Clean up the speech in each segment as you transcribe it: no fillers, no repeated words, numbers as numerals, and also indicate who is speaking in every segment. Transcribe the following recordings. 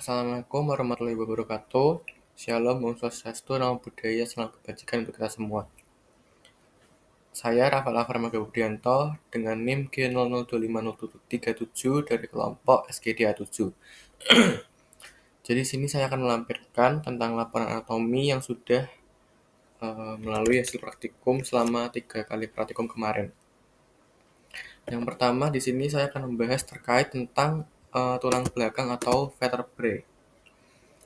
Speaker 1: Assalamualaikum warahmatullahi wabarakatuh. Shalom, Om Swastiastu, Namo Buddhaya, salam kebajikan untuk kita semua. Saya Rafael Aframaga Budianto dengan NIM G002537 dari kelompok SGDA7. Jadi sini saya akan melampirkan tentang laporan anatomi yang sudah melalui hasil praktikum selama 3 kali praktikum kemarin. Yang pertama di sini saya akan membahas terkait tentang tulang belakang atau vertebrae.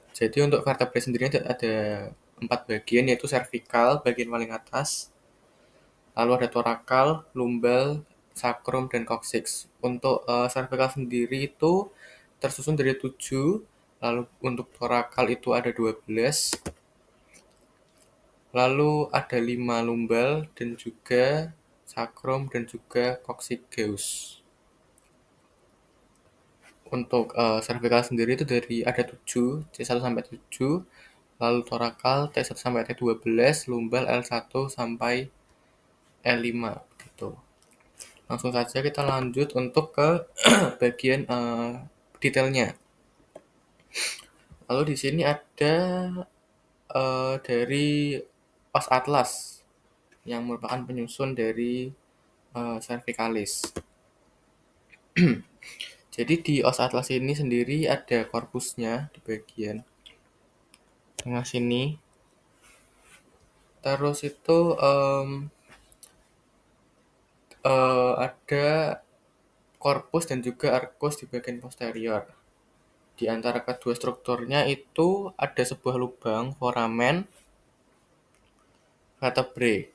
Speaker 1: Jadi untuk vertebrae sendiri ada 4 bagian, yaitu cervical, bagian paling atas, lalu ada thoracal, lumbal, sacrum, dan coccyx. Untuk cervical sendiri itu tersusun dari 7, lalu untuk thoracal itu ada 12, lalu ada 5 lumbal, dan juga sacrum, dan juga coccygeus. Untuk cervical sendiri itu ada 7, C1 sampai 7, lalu thoracal T1 sampai T12, lumbal L1 sampai L5 gitu. Langsung saja kita lanjut untuk ke bagian detailnya. Lalu di sini ada dari os atlas yang merupakan penyusun dari cervicalis. Jadi di os atlas ini sendiri ada korpusnya di bagian tengah sini. Terus itu ada korpus dan juga arkus di bagian posterior. Di antara kedua strukturnya itu ada sebuah lubang foramen vertebrae,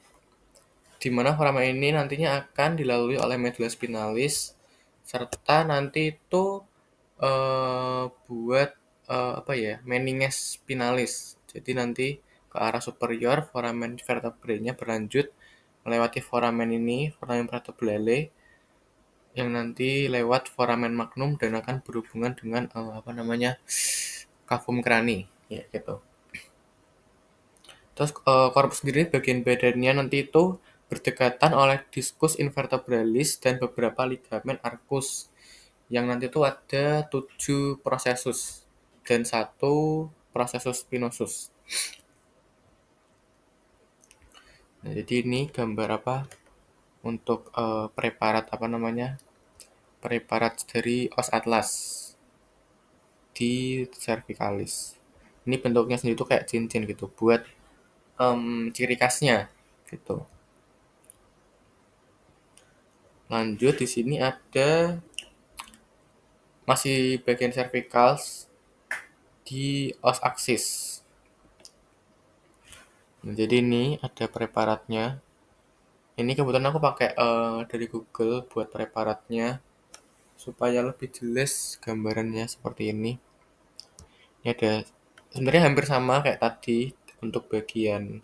Speaker 1: di mana foramen ini nantinya akan dilalui oleh medulla spinalis, serta nanti itu buat meninges spinalis. Jadi nanti ke arah superior foramen vertebrae-nya berlanjut melewati foramen ini, foramen vertebrale, yang nanti lewat foramen magnum dan akan berhubungan dengan cavum crani, ya gitu. Terus korpus sendiri bagian badannya nanti itu berdekatan oleh discus invertebralis dan beberapa ligamen arcus, yang nanti itu ada 7 processus dan 1 processus spinosus. Nah, jadi ini gambar untuk preparat dari os atlas di cervicalis. Ini bentuknya sendiri tuh kayak cincin gitu buat ciri khasnya gitu. Lanjut di sini ada masih bagian cervical di os aksis. Nah, jadi ini ada preparatnya. Ini kebetulan aku pakai dari Google buat preparatnya supaya lebih jelas gambarannya seperti ini. Ini ada sebenarnya hampir sama kayak tadi untuk bagian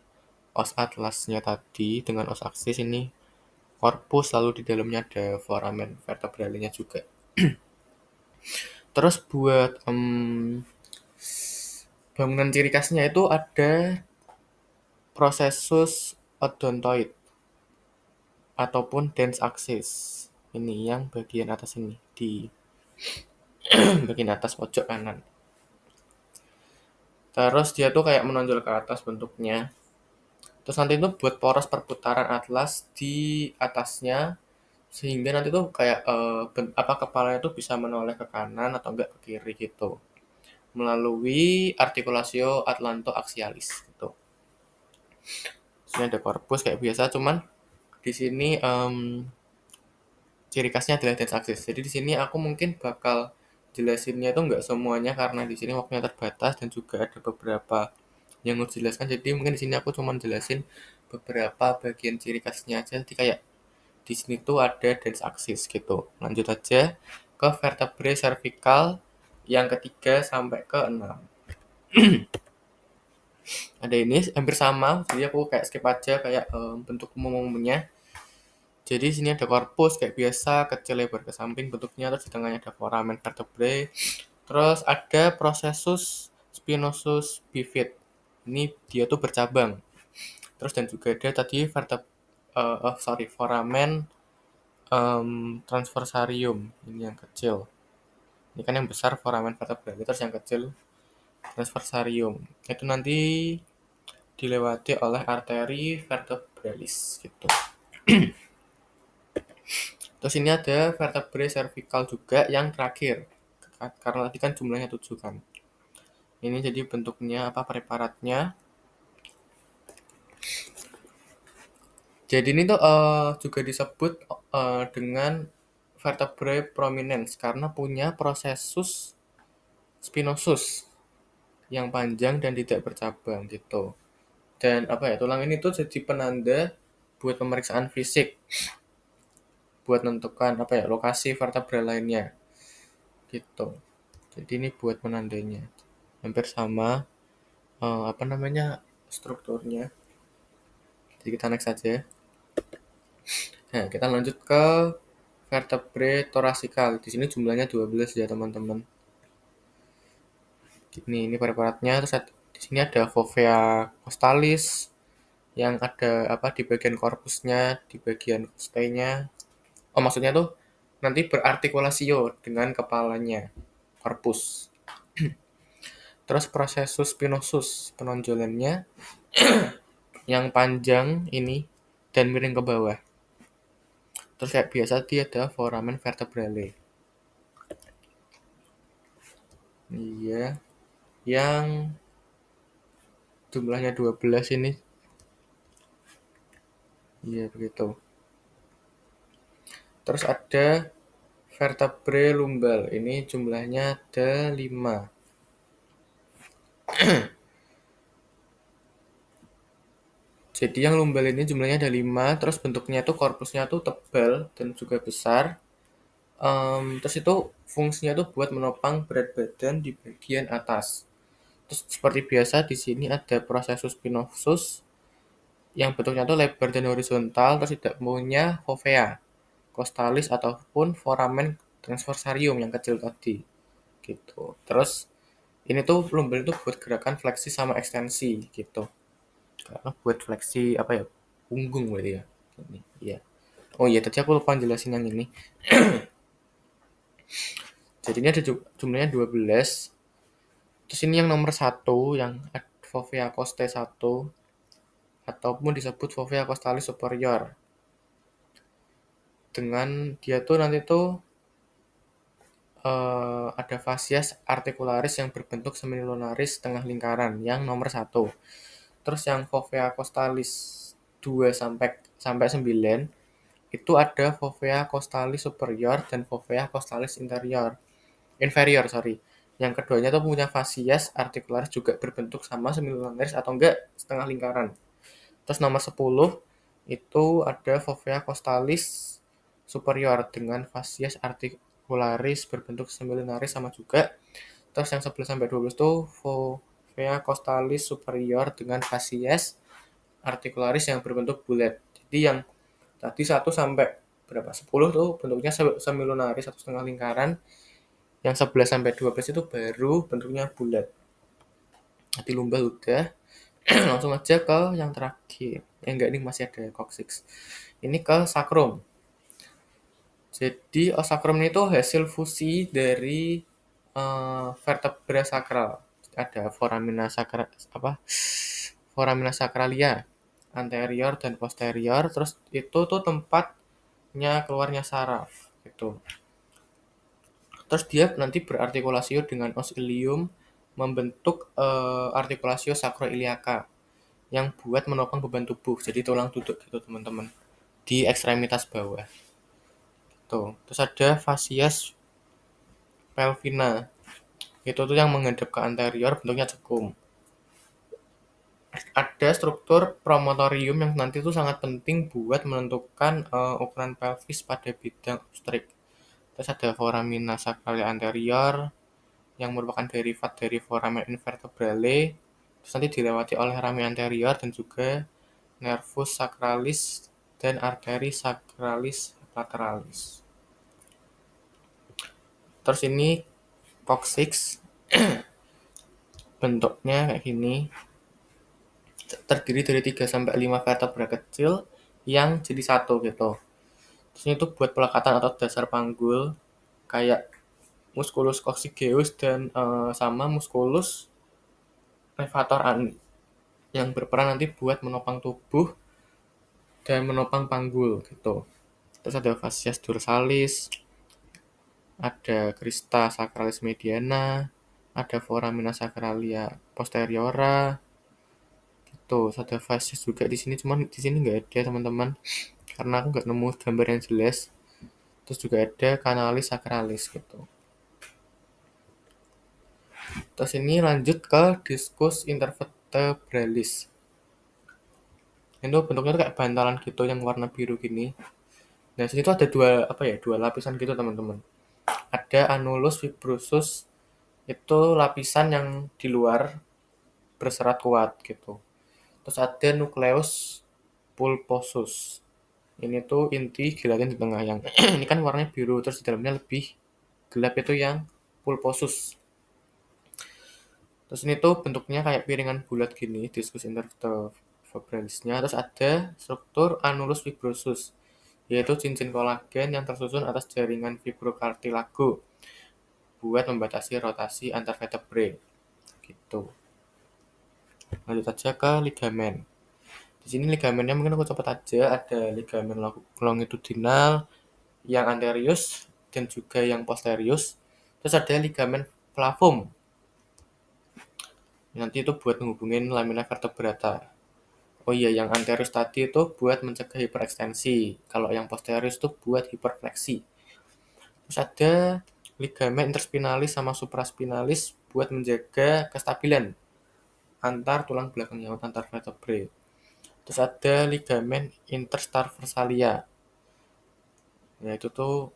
Speaker 1: os atlasnya tadi dengan os aksis, ini korpus, lalu di dalamnya ada foramen vertebralnya juga. Terus buat bangunan ciri khasnya itu ada processus odontoid ataupun dens axis. Ini yang bagian atas ini, di bagian atas pojok kanan. Terus dia tuh kayak menonjol ke atas bentuknya. Terus nanti itu buat poros perputaran atlas di atasnya, sehingga nanti tuh kayak kepalanya tuh bisa menoleh ke kanan atau enggak ke kiri gitu, melalui articulatio atlanto-axialis gitu. Sini ada korpus kayak biasa, cuman di sini ciri khasnya adalah dens axis. Jadi di sini aku mungkin bakal jelasinnya itu enggak semuanya karena di sini waktunya terbatas dan juga ada beberapa yang harus dijelaskan. Jadi mungkin di sini aku cuma jelasin beberapa bagian ciri khasnya aja. Jadi kayak di sini tuh ada dens axis gitu. Lanjut aja ke vertebrae cervical yang ketiga sampai ke 6. Ada ini hampir sama, jadi aku kayak skip aja kayak bentuk umumnya. Jadi sini ada korpus kayak biasa, kecil lebar ke samping bentuknya, terus di tengahnya ada foramen vertebrae. Terus ada processus spinosus bifid. Ini dia tuh bercabang. Terus dan juga ada tadi foramen transversarium, ini yang kecil. Ini kan yang besar foramen vertebrale, terus yang kecil transversarium. Itu nanti dilewati oleh arteri vertebralis gitu. Terus ini ada vertebrae cervical juga yang terakhir. Karena tadi kan jumlahnya 7 kan. Ini jadi bentuknya apa preparatnya. Jadi ini tuh juga disebut dengan vertebrae prominens karena punya prosesus spinosus yang panjang dan tidak bercabang gitu. Dan apa ya, tulang ini tuh jadi penanda buat pemeriksaan fisik, buat menentukan apa ya, lokasi vertebra lainnya gitu. Jadi ini buat penandanya. Hampir sama apa namanya strukturnya. Jadi kita next saja. Nah, kita lanjut ke vertebrae thoracical. Di sini jumlahnya 12 ya, teman-teman. Ini preparatnya. Terus di sini ada fovea costalis yang ada apa di bagian korpusnya, di bagian costanya. Oh, maksudnya tuh nanti berartikulasio dengan kepalanya, korpus. Terus prosesus spinosus, penonjolannya yang panjang ini dan miring ke bawah. Terus kayak biasa dia ada foramen vertebrale. Iya, yang jumlahnya 12 ini. Iya, begitu. Terus ada vertebrae lumbal. Ini jumlahnya ada 5. Jadi yang lumbal ini jumlahnya ada 5, terus bentuknya tuh korpusnya tuh tebal dan juga besar. Terus itu fungsinya tuh buat menopang berat badan di bagian atas. Terus seperti biasa di sini ada prosesus spinosus yang bentuknya tuh lebar dan horizontal, terus tidak punya fovea, costalis ataupun foramen transversarium yang kecil tadi. Gitu. Terus ini tuh lumbal itu buat gerakan fleksi sama ekstensi gitu. Karena buat fleksi apa ya? Punggung berarti ya. Ini, iya. Oh iya, tadi aku lupa jelasin yang ini. Jadi ini ada jumlahnya 12. Terus ini yang nomor 1, yang fovea costae 1, ataupun disebut fovea costalis superior. Dengan dia tuh nanti tuh ada fascias articularis yang berbentuk semilunaris tengah lingkaran, yang nomor 1. Terus yang fovea costalis 2 sampai 9 itu ada fovea costalis superior dan fovea costalis inferior, sorry. Yang keduanya tuh punya fascias articularis juga berbentuk sama semilunaris atau enggak setengah lingkaran. Terus nomor 10 itu ada fovea costalis superior dengan fascias articularis berbentuk semilunaris sama juga. Terus yang 11 sampai 12 itu fovea costalis superior dengan fascias articularis yang berbentuk bulat. Jadi yang tadi 1 sampai berapa? 10 tuh bentuknya semilunaris atau setengah lingkaran. Yang 11 sampai 12 itu baru bentuknya bulat. Nanti lumbal udah. Langsung aja ke yang terakhir. Enggak, ini masih ada coccyx. Ini ke sacrum. Jadi sacrum itu hasil fusi dari vertebra sakral. Ada foramina sakralia anterior dan posterior. Terus itu tuh tempatnya keluarnya saraf gitu. Terus dia nanti berartikulasio dengan os ilium membentuk artikulasio sacroiliaca yang buat menopang beban tubuh. Jadi tulang duduk gitu teman-teman. Di ekstremitas bawah. Tuh. Terus ada fascias pelvina. Itu tuh yang menghadap ke anterior bentuknya cekung. Ada struktur promotorium yang nanti tuh sangat penting buat menentukan ukuran pelvis pada bidang obstrik. Terus ada foramina sacralia anterior yang merupakan derivat dari foramen invertebrale. Terus nanti dilewati oleh rami anterior dan juga nervus sacralis dan arteri sacralis lateralis. Terus ini coccyx bentuknya kayak gini. Terdiri dari 3 sampai 5 vertebra kecil yang jadi satu gitu. Terus ini tuh buat pelekatan atau dasar panggul kayak musculus coccygeus dan sama musculus levator yang berperan nanti buat menopang tubuh dan menopang panggul gitu. Terus ada fascias dorsalis, ada crista sacralis mediana, ada foramina sacralia posteriora, gitu. Terus ada fascias juga di sini, cuman di sini nggak ada teman-teman, karena aku nggak nemu gambar yang jelas. Terus juga ada canalis sacralis gitu. Terus ini lanjut ke discus intervertebralis. Itu bentuknya tuh kayak bantalan gitu yang warna biru gini. Nah, sini tuh ada dua lapisan gitu teman-teman. Ada annulus fibrosus, itu lapisan yang di luar berserat kuat gitu. Terus ada nucleus pulposus. Ini tuh inti gelatin di tengah yang ini kan warnanya biru, terus di dalamnya lebih gelap itu yang pulposus. Terus ini tuh bentuknya kayak piringan bulat gini, diskus intervertebralisnya. Terus ada struktur annulus fibrosus, yaitu cincin kolagen yang tersusun atas jaringan fibrokartilago buat membatasi rotasi antar vertebrae. Gitu. Lanjut aja ke ligamen. Di sini ligamennya mungkin aku cepet aja. Ada ligamen longitudinal yang anterius dan juga yang posterius. Terus ada ligamen flavum. Nanti itu buat menghubungin lamina vertebrata. Oh iya, yang anterius tadi itu buat mencegah hiperekstensi. Kalau yang posterius itu buat hiperfleksi. Terus ada ligamen interspinalis sama supraspinalis buat menjaga kestabilan antar tulang belakang nyaut antar vertebrae. Terus ada ligamen intertarversalia. Ya itu tuh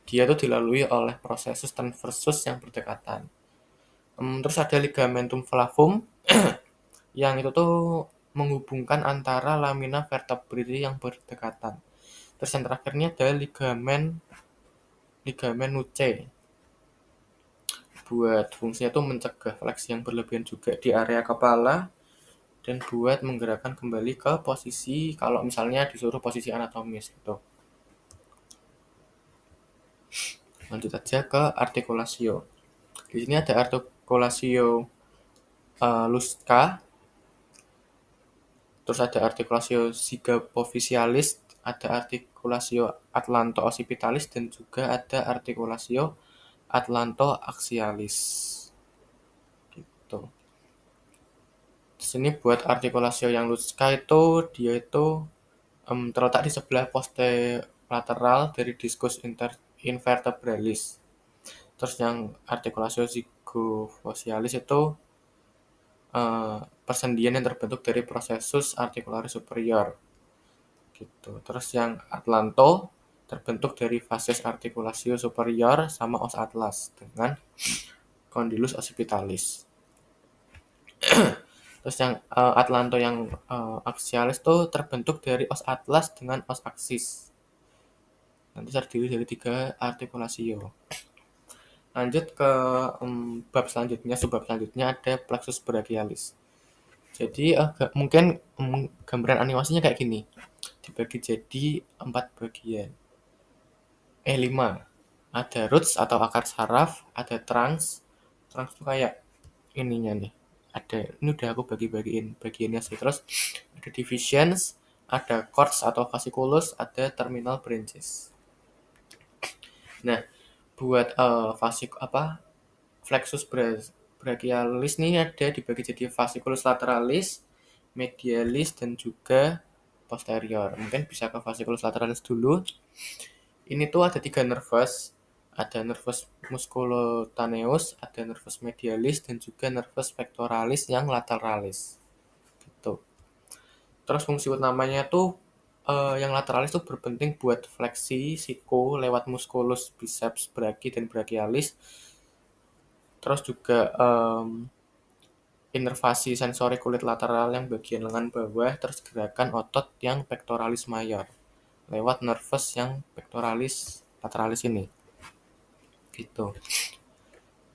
Speaker 1: dia tuh dilalui oleh prosesus transversus yang berdekatan. Terus ada ligamentum flavum yang itu tuh menghubungkan antara lamina vertebrae yang berdekatan. Terus yang terakhir ini ada ligamen nuchae. Buat fungsinya tuh mencegah fleksi yang berlebihan juga di area kepala dan buat menggerakkan kembali ke posisi kalau misalnya disuruh posisi anatomis gitu. Lanjut aja ke artikulasio. Di sini ada artikulasio lusca, terus ada artikulasio zygapophysialis, ada artikulasio atlanto-occipitalis, dan juga ada artikulasio atlanto-axialis. Gitu. Di sini buat artikulasio yang lusca itu dia itu terletak di sebelah poste lateral dari diskus invertebralis. Terus yang artikulasio zygapophysialis itu persendian yang terbentuk dari prosesus artikularis superior gitu. Terus yang atlanto terbentuk dari fases artikulasio superior sama os atlas dengan condylus occipitalis. Terus yang atlanto yang axialis tuh terbentuk dari os atlas dengan os aksis. Nanti terdiri dari 3 artikulasio. Lanjut ke bab selanjutnya, subbab selanjutnya ada plexus brachialis. Jadi mungkin gambaran animasinya kayak gini. Dibagi jadi 4 bagian. 5. Ada roots atau akar saraf, ada trunks. Trunks itu kayak ininya nih. Ini udah aku bagi-bagiin bagiannya sih. Terus ada divisions, ada cords atau fasciculus, ada terminal branches. Nah, buat flexus brachialis ini ada dibagi jadi fasciculus lateralis, medialis, dan juga posterior. Mungkin bisa ke fasciculus lateralis dulu. Ini tuh ada 3 nervus, ada nervus musculotaneus, ada nervus medialis, dan juga nervus pectoralis yang lateralis. Gitu. Terus fungsi utamanya tuh yang lateralis tuh berpenting buat fleksi siko lewat musculus biceps brachii dan brachialis. Terus juga inervasi sensori kulit lateral yang bagian lengan bawah, terus gerakan otot yang pectoralis major lewat nervus yang pectoralis lateralis ini. Gitu.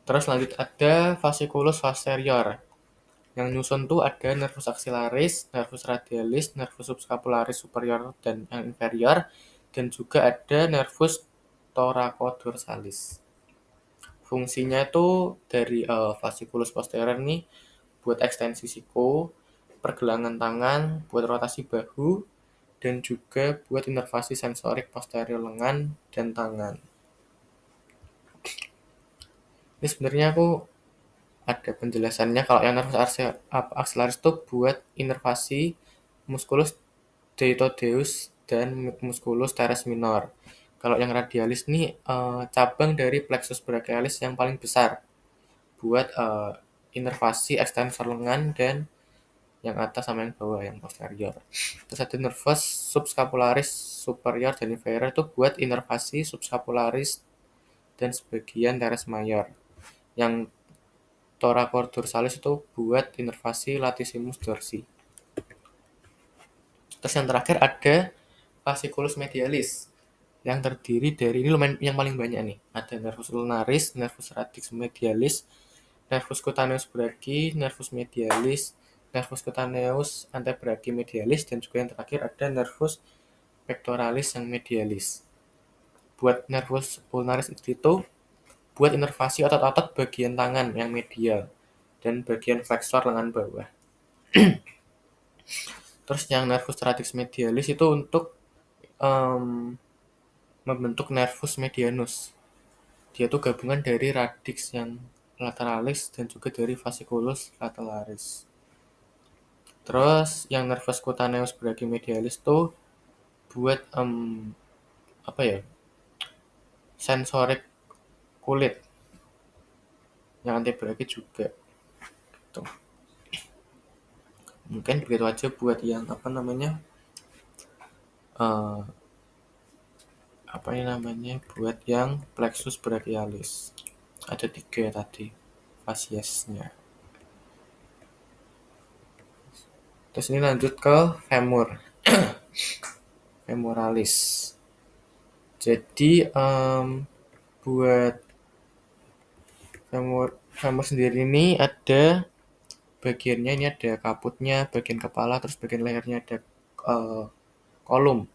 Speaker 1: Terus lanjut ada fasciculus posterior. Yang nyusun tuh ada nervus axillaris, nervus radialis, nervus subscapularis superior dan yang inferior, dan juga ada nervus thoracoldorsalis. Fungsinya itu dari fasciculus posterior nih buat ekstensi siku, pergelangan tangan, buat rotasi bahu, dan juga buat inervasi sensorik posterior lengan dan tangan. Ini sebenarnya aku ada penjelasannya. Kalau yang nervus axillaris itu buat inervasi musculus deltoideus dan musculus teres minor. Kalau yang radialis nih cabang dari plexus brachialis yang paling besar buat inervasi ekstensor lengan dan yang atas sama yang bawah yang posterior. Terus ada nervus subscapularis superior dan inferior itu buat inervasi subscapularis dan sebagian teres major. Yang thoracodorsales itu buat inervasi latissimus dorsi. Terus yang terakhir ada fasciculus medialis yang terdiri dari, ini lumayan yang paling banyak nih. Ada nervus ulnaris, nervus radix medialis, nervus cutaneus brachii, nervus medialis, nervus cutaneus antebrachii medialis, dan juga yang terakhir ada nervus pectoralis yang medialis. Buat nervus ulnaris itu buat inervasi otot-otot bagian tangan yang medial dan bagian flexor lengan bawah. Terus yang nervus radix medialis itu untuk membentuk nervus medianus. Dia tuh gabungan dari radix yang lateralis dan juga dari fasciculus lateralis. Terus yang nervus cutaneus brachii medialis tuh buat sensorik kulit. Yang antebrachii juga. Tuh. Mungkin begitu aja buat yang buat yang plexus brachialis. Ada 3 tadi fasiesnya. Terus ini lanjut ke femur. Femoralis. Jadi buat femur sendiri ini ada bagiannya, ini ada kaputnya, bagian kepala, terus bagian lehernya ada kolum.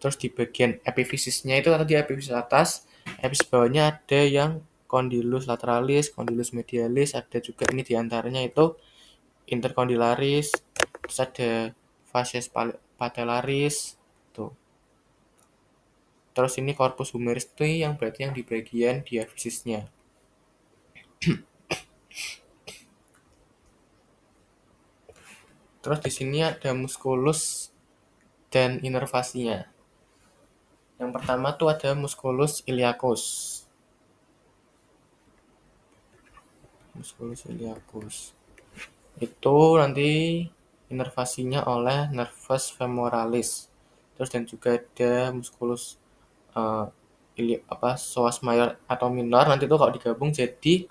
Speaker 1: Terus di bagian epifisisnya itu tadi epifisis atas, epifis bawahnya ada yang condylus lateralis, condylus medialis, ada juga ini diantaranya itu intercondylaris, terus ada fascies patellaris, tuh. Terus ini corpus humerus itu yang berarti yang di bagian diafisisnya. Terus di sini ada musculus dan inervasinya. Yang pertama tuh ada musculus iliacus. Musculus iliacus. Itu nanti inervasinya oleh nervus femoralis. Terus dan juga ada musculus psoas mayor atau minor. Nanti tuh kalau digabung jadi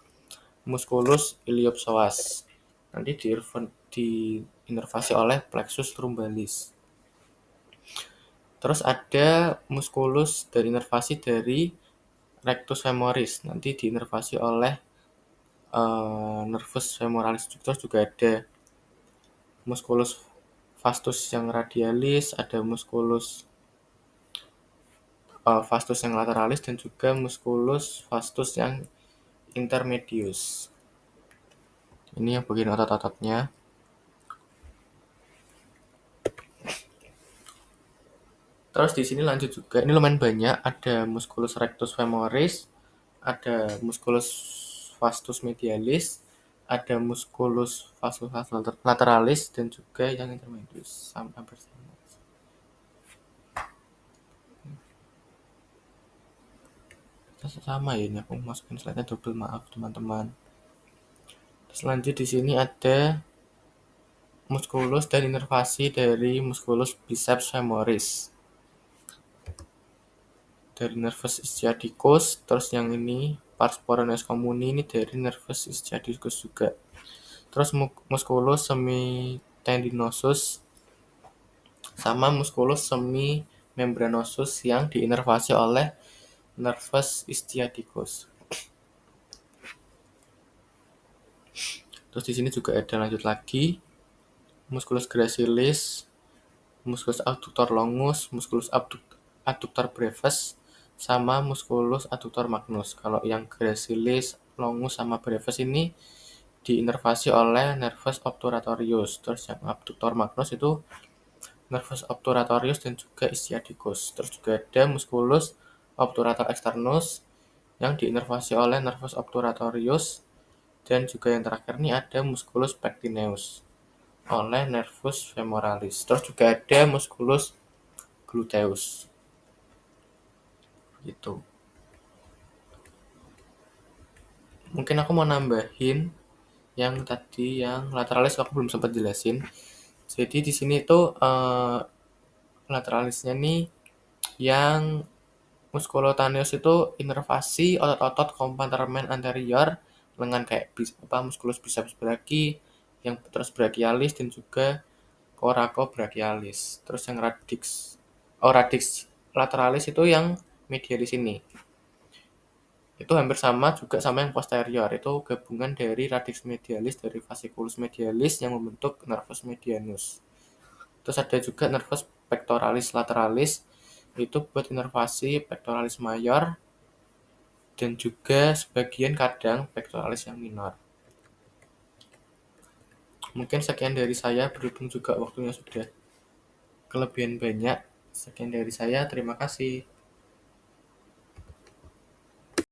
Speaker 1: musculus iliopsoas. Nanti diinervasi oleh plexus lumbalis. Terus ada musculus dan inervasi dari rectus femoris. Nanti diinervasi oleh nervus femoralis. Terus juga ada musculus vastus yang radialis, ada musculus vastus yang lateralis, dan juga musculus vastus yang intermedius. Ini yang bagian otot-ototnya. Terus di sini lanjut juga, ini lumayan banyak, ada musculus rectus femoris, ada musculus vastus medialis, ada musculus vastus lateralis, dan juga yang intermedius. Hampir sama. Sama ya, ini aku masukin slide-nya double, maaf teman-teman. Terus lanjut di sini ada musculus dan inervasi dari musculus biceps femoris. Dari nervus ischiadicus, terus yang ini pars peroneus communi ini dari nervus ischiadicus juga. Terus musculus semitendinosus sama musculus semimembranosus yang diinervasi oleh nervus ischiadicus. Terus di sini juga ada lanjut lagi musculus gracilis, musculus adductor longus, musculus adductor brevis, sama musculus adductor magnus. Kalau yang gracilis longus sama brevis ini diinervasi oleh nervus obturatorius. Terus yang abductor magnus itu nervus obturatorius dan juga ischiadicus. Terus juga ada musculus obturator externus yang diinervasi oleh nervus obturatorius, dan juga yang terakhir ini ada musculus pectineus oleh nervus femoralis. Terus juga ada musculus gluteus. Gitu. Mungkin aku mau nambahin yang tadi yang lateralis aku belum sempat jelasin. Jadi di sini tuh lateralisnya nih yang musculotaneus itu inervasi otot-otot kompartemen anterior lengan kayak musculus biceps brachii, yang terus brachialis dan juga coracobrachialis. Terus yang radix lateralis itu yang medialis ini. Itu hampir sama juga sama yang posterior. Itu gabungan dari radix medialis dari fasciculus medialis yang membentuk nervus medianus. Terus ada juga nervus pectoralis lateralis, itu buat inervasi pectoralis mayor dan juga sebagian kadang pectoralis yang minor. Mungkin sekian dari saya, berhubung juga waktunya sudah kelebihan banyak. Sekian dari saya, terima kasih.